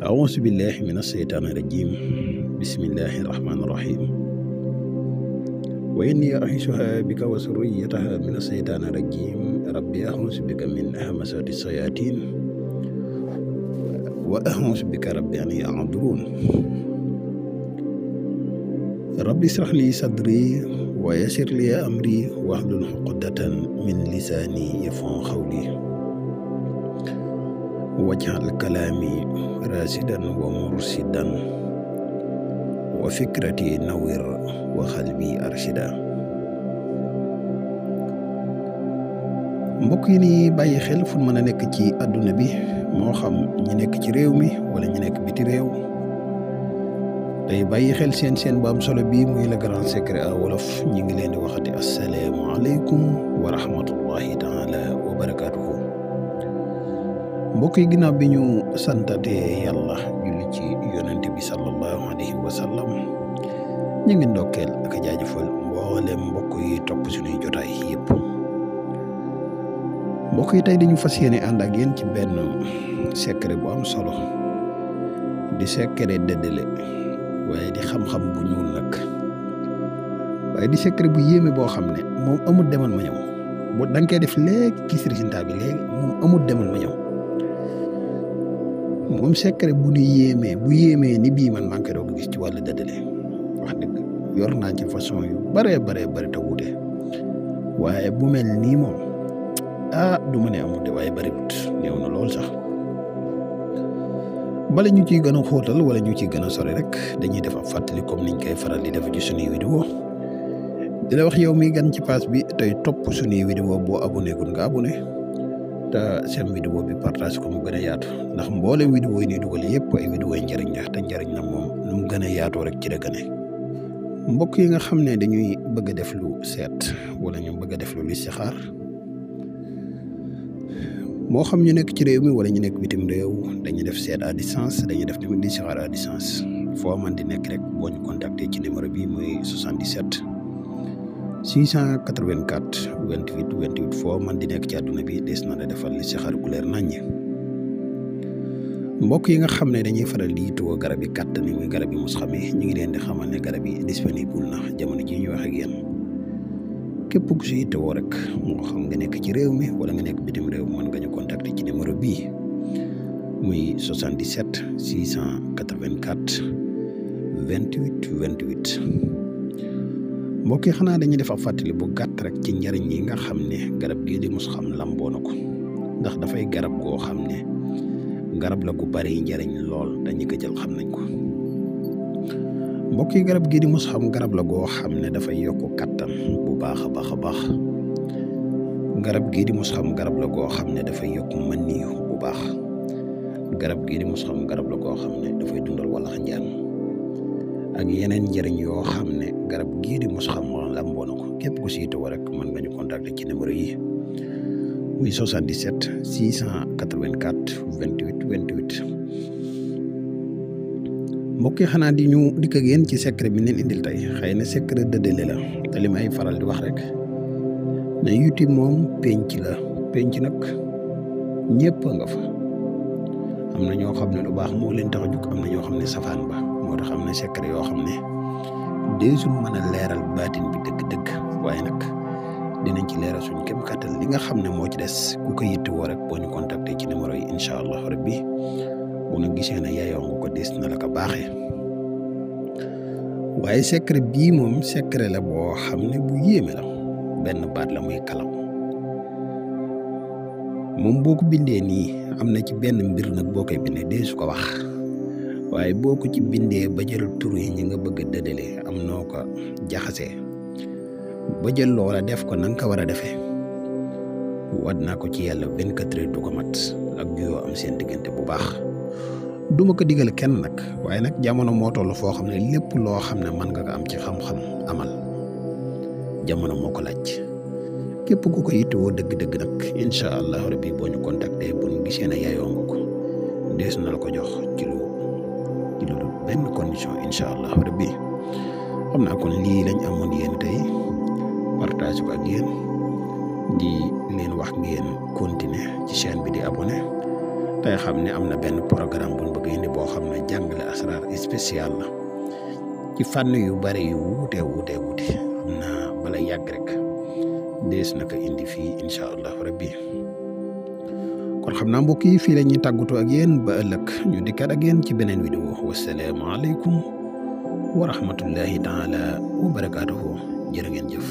أعوذ بالله من الشيطان الرجيم بسم الله الرحمن الرحيم وإني أعيذها بك وذريتها من الشيطان الرجيم ربي أعوذ بك من همزات الشياطين وأعوذ بك ربي أن يحضرون ربي اشرح لي صدري ويسر لي أمري واحلل عقدة من لساني يفقهوا قولي واجعل كلامي راشدا ومرشدا وفكرتي نوّر وقلبي أرشدا mbokk yi ni bàyyi xel fu mën a nekk ci àdduna bi moo xam ñi nekk ci réew mi wala ñi nekk biti réew tey bàyyi xel seen bu am solo bi muy le grand secret à wolof ñi ngi leen di waxati assalaamu aleykum wa rahmatullahi taala wa barakatuhu mbokk yi ginnaaw bi ñu santatee yàlla julli ci yonente bi sallallahu alayhi wa sallam ñu ngi ndokkeel ak jaajëfal mboolem mbokk yi topp suñuy jotaay yëpp mbokk yi tey dañu fas yéene ànd ak yéen ci benn secret bu am solo di secret dëddale waaye di xam-xam bu ñuul nag waaye di secret bu yéeme boo xam ne moom amul demal ma ñëw bu da nga koy def léegi gis résultat bi léegi moom amul demal ma ñëw moom secret bu yéemee ni bii man maa ngi koy doog gis ci wàllu dëddale wax dëgg yor naa ci façon yu bare te wuute waaye bu mel nii moom du ma ne amul de waaye bariwut néew na lool sax bala ñu ciy gën a xóotal wala ñu ciy gën a sori rek dañuy def ab fàttali comme niñ koy faral di def ci suñuy vidéo di la wax yow mi gan ci page bi tey topp suñuy vidéo boo abonné gun nga abonné te seen vidéo bi partage ko mu gën a yaatu ndax mboolem vidéo yi ñuy dugal yëpp ay vidéo yi njëriñ la te njëriñ na moom nu mu gën a yaatoo rek ci la gën a mbokk yi nga xam ne dañuy bëgg a def lu seet wala ñu bëgg a def lu listixaar moo xam ñu nekk ci réew mi wala ñu nekk bitim réew dañuy def seet à distance dañuy def tamit listixaar à distance foo man di nekk rek boo ñu contacter ci numéro bi muy 77 684 28 28 foo man di nekk ci àdduna bi des na la defal listixaar gu leer naññ mbokk yi nga xam ne dañuy faral di yittewoo garab yi kàttan yi muy garab yi mus xamee ñu ngi leen di xamal ne garab yi disponible na jamono ji ñu wax ak yéen képp ku si yittewoo rek moo xam nga nekk ci réew mi wala nga nekk bitim réew mën nga ñu contacter ci numéro bii muy 77 684 28 28 mbokk yi xanaa dañuy def ab fàttali bu gàtt rek ci njariñ yi nga xam ne garab gii di mus xam lamboo na ko ndax dafay garab goo xam ne garab la gu bari njariñ lool dañu ko jël xam nañ ko mbokk yi garab gii di mus xam garab la goo xam ne dafay yokk kattan bu baax a baax garab gii di mus xam garab la goo xam ne dafay yokk maniyu bu baax garab gii di mus xam garab la goo xam ne dafay dundal walax njaan ak yeneen njëriñ yoo xam ne garab gii di mus xam lamboo na ko képp ku siitoo rek mën nga ñu contacter ci numéro yi muy 77 684 28 28 mbokk yi xanaa di ñu dikk ak yéen ci secret bi neen indil tey xëy na secret dëddale la te li may faral di wax rek ne YouTube moom penc la penc nag ñëpp nga fa am na ñoo xam ne lu baax moo leen tax a jug am na ñoo xam ne safaan ba moo tax am na secret yoo xam ne deesul mën a leeral baatin bi dëgg-dëgg waaye nag dinañ ci leeral suñ kem kàttan li nga xam ne moo ci des ku ko yittewoo rek boo ñu contacter ci numéro yi incha allah rabbi bu na gisee ne yaayoo nga ko des na la ko baaxee waaye secret bii moom secret la boo xam ne bu yéeme la benn baat la muy kalaw moom boo ko bindee nii am na ci benn mbir nag boo koy bindee dee su ko wax waaye boo ko ci bindee ba jël tur yi ñi nga bëgg a dëddale am noo ko jaxasee ba jël loola def ko na nga ko war a defee waat naa ko ci yàlla 24 heures du ko mat ak juyoo am seen diggante bu baax duma ko digal kenn nag waaye nag jamono moo toll foo xam ne lépp loo xam ne mën nga ko am ci xam-xam amal jamono moo ko laaj képp ku ko yittewoo dëgg-dëgg nag incha allah rabbi boo ñu contacter bu ñu gisee ne yaayoo nga ko dees na la ko jox ci lu benn condition incha allah rabbi xam naa kon lii lañ amoon yéen tey partage ko ak yéen di leen wax ngeen continuer ci chaîne bi di abonné tey xam ne am na benn programme bu ñu bëgg indi boo xam asrar spécial la ci fànn yu bari yu wuute xam naa bala yàgg rek dees na ko indi fii incha allah rabbi kon xam naa mbokk yi fii la ñuy tàggatoo ak yéen ba ëllëg ñu dikkaat ak yéen ci beneen vidéo wasalaamu aleykum wa rahmatullahi taala wa barakaatuhu jërë ngeen jëf